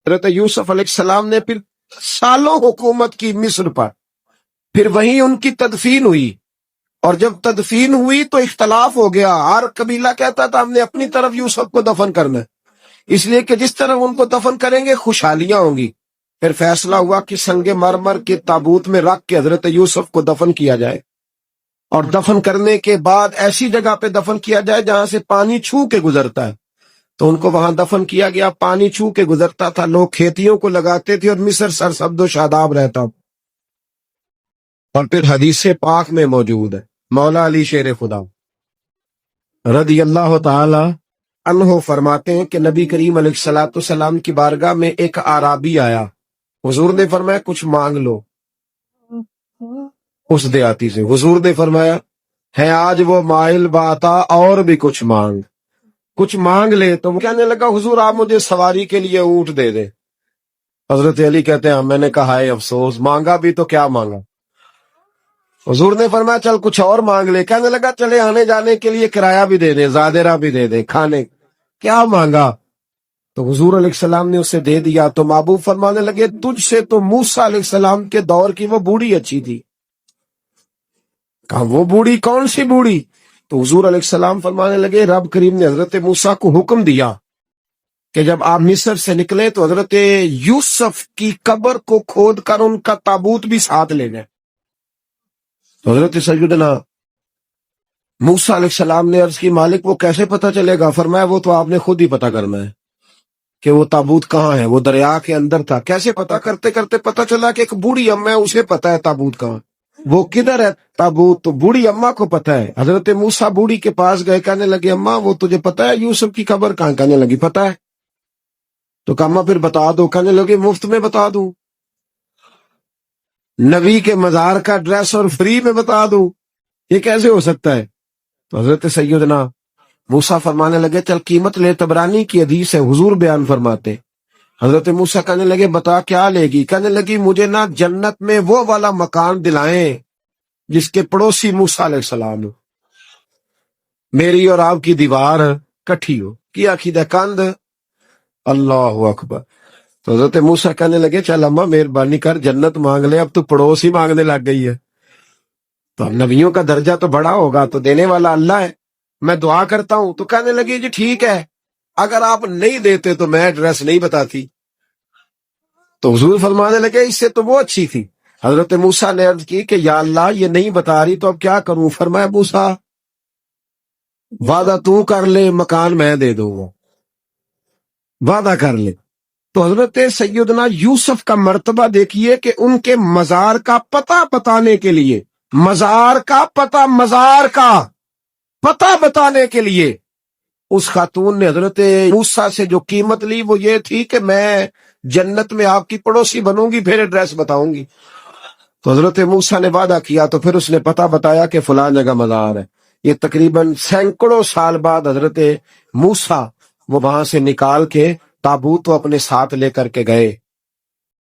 حضرت یوسف علیہ السلام نے پھر سالوں حکومت کی مصر پر، پھر وہیں ان کی تدفین ہوئی، اور جب تدفین ہوئی تو اختلاف ہو گیا، ہر قبیلہ کہتا تھا ہم نے اپنی طرف یوسف کو دفن کرنا ہے، اس لیے کہ جس طرح ان کو دفن کریں گے خوشحالیاں ہوں گی۔ پھر فیصلہ ہوا کہ سنگ مرمر کے تابوت میں رکھ کے حضرت یوسف کو دفن کیا جائے، اور دفن کرنے کے بعد ایسی جگہ پہ دفن کیا جائے جہاں سے پانی چھو کے گزرتا ہے، تو ان کو وہاں دفن کیا گیا۔ پانی چھو کے گزرتا تھا، لوگ کھیتیوں کو لگاتے تھے، اور مصر سرسبز و شاداب رہتا۔ اور پھر حدیث پاک میں موجود ہے، مولا علی شیر خدا رضی اللہ تعالی عنہ فرماتے ہیں کہ نبی کریم علیہ الصلوۃ والسلام کی بارگاہ میں ایک اعرابی آیا، حضور نے فرمایا کچھ مانگ لو اس دیہاتی سے۔ حضور نے فرمایا ہے آج وہ مائل باتا، اور بھی کچھ مانگ لے۔ تو وہ کہنے لگا حضور آپ مجھے سواری کے لیے اونٹ دے دیں۔ حضرت علی کہتے ہیں میں نے کہا ہے افسوس، مانگا بھی تو کیا مانگا۔ حضور نے فرمایا چل کچھ اور مانگ لے۔ کہنے لگا چلے آنے جانے کے لیے کرایہ بھی دے دیں، زادرہ بھی دے دیں، کھانے۔ کیا مانگا؟ تو حضور علیہ السلام نے اسے دے دیا۔ تو محبوب فرمانے لگے تجھ سے تو موسیٰ علیہ السلام کے دور کی وہ بوڑھی اچھی تھی۔ کہا وہ بوڑھی کون سی بوڑھی؟ تو حضور علیہ السلام فرمانے لگے رب کریم نے حضرت موسیٰ کو حکم دیا کہ جب آپ مصر سے نکلے تو حضرت یوسف کی قبر کو کھود کر ان کا تابوت بھی ساتھ لے گئے۔ تو حضرت سیدنا موسیٰ علیہ السلام نے عرض کی مالک وہ کیسے پتہ چلے گا؟ فرمایا وہ تو آپ نے خود ہی پتہ کرنا ہے کہ وہ تابوت کہاں ہے۔ وہ دریا کے اندر تھا۔ کیسے پتہ کرتے کرتے پتہ چلا کہ ایک بوڑھی اماں ہے، اسے پتہ ہے تابوت کہاں، وہ کدھر ہے تابوت، تو بوڑھی اماں کو پتہ ہے۔ حضرت موسیٰ بوڑھی کے پاس گئے، کہنے لگے اماں وہ تجھے پتہ ہے یوسف کی قبر کہاں؟ کہنے لگی پتہ ہے۔ تو کہا اماں پھر بتا دو۔ کہنے لگے مفت میں بتا دوں، نبی کے مزار کا ایڈریس اور فری میں بتا دوں، یہ کیسے ہو سکتا ہے؟ تو حضرت سیدنا موسیٰ فرمانے لگے چل قیمت لے، طبرانی کی حدیث ہے، حضور بیان فرماتے۔ حضرت موسیٰ کہنے لگے بتا کیا لے گی؟ کہنے لگی مجھے نا جنت میں وہ والا مکان دلائیں جس کے پڑوسی موسیٰ علیہ السلام ہو، میری اور آپ کی دیوار کٹھی ہو، کیا عقیدہ کند۔ اللہ اکبر۔ تو حضرت موسیٰ کہنے لگے چل اماں مہربانی کر جنت مانگ لے، اب تو پڑوس ہی مانگنے لگ گئی ہے، تو نبیوں کا درجہ تو بڑا ہوگا، تو دینے والا اللہ ہے، میں دعا کرتا ہوں۔ تو کہنے لگے جی ٹھیک ہے، اگر آپ نہیں دیتے تو میں ایڈریس نہیں بتاتی۔ تو حضور فرمانے لگے اس سے تو وہ اچھی تھی۔ حضرت موسیٰ نے عرض کی کہ یا اللہ یہ نہیں بتا رہی تو اب کیا کروں؟ فرمایا موسیٰ وعدہ تو کر لے، مکان میں دے دوں گا، وعدہ کر لے۔ تو حضرت سیدنا یوسف کا مرتبہ دیکھیے کہ ان کے مزار کا پتہ بتانے کے لیے، مزار کا پتہ بتانے کے لیے اس خاتون نے حضرت موسیٰ سے جو قیمت لی وہ یہ تھی کہ میں جنت میں آپ کی پڑوسی بنوں گی، پھر ایڈریس بتاؤں گی۔ تو حضرت موسیٰ نے وعدہ کیا، تو پھر اس نے پتہ بتایا کہ فلاں جگہ مزار ہے۔ یہ تقریباً سینکڑوں سال بعد حضرت موسیٰ وہ وہاں سے نکال کے تابوت کو اپنے ساتھ لے کر کے گئے۔